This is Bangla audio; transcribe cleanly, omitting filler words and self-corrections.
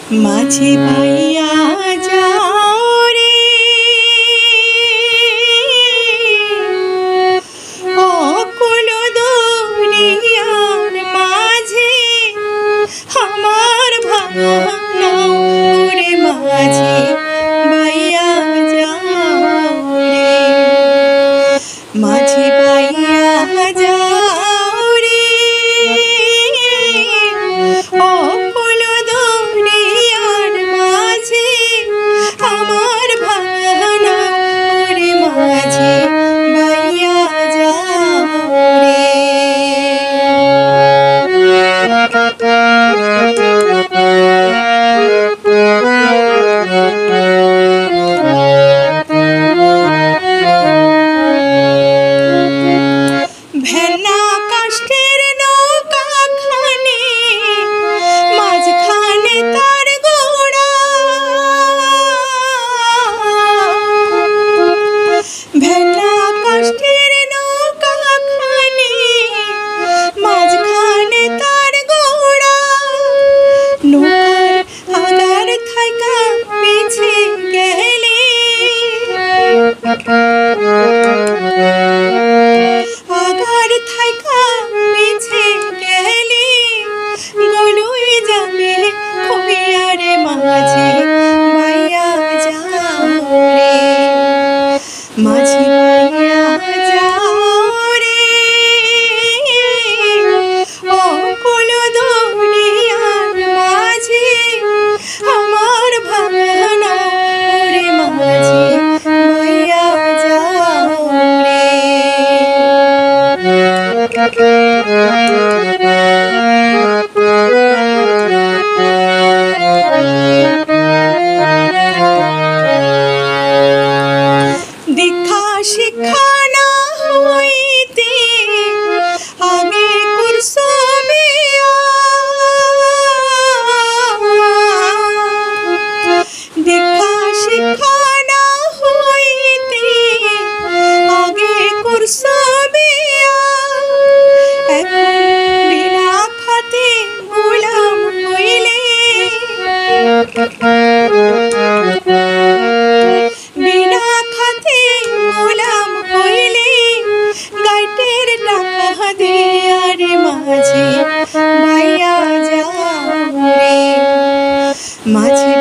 মাঝি পাইয়া যাও রে অকুল দুনিয়ার মাঝে আমার ভাবনা রে মাঝি পাইয়া যাও রে মাঝি পাইয়া যাও রে অকুল দুনিয়ার মাঝে আমার ভাবনা রে মাঝি পাইয়া যাও রে। ভেলা কাষ্ঠের নৌকা খানে মাঝখানে তার গোড়া ভেলা কাষ্ঠের নৌকা খানে মাঝখানে তার গোড়া নৌকার আগার থাকা পিছে গেলে আগার থাকা পিছে গেলে গলুই যাবে খইয়া রে মাঝি পাইয়া যাও রে মাঝি পাইয়া যাও রে অকুল দুনিয়ার মাঝে আমার ভাবনা রে মাঝি পাইয়া যাও রে। দীক্ষা শিক্ষা না হইতে আগে কুরস বিয়া দীক্ষা শিক্ষা না হইতে আগে কুরস বিয়া এখন বিনা খাতে গোলাম হইলে বিনা খাতে গোলাম হইলে গাইটের টাকা দিয়া রে মাঝি পাইয়া যাও রে মাঝি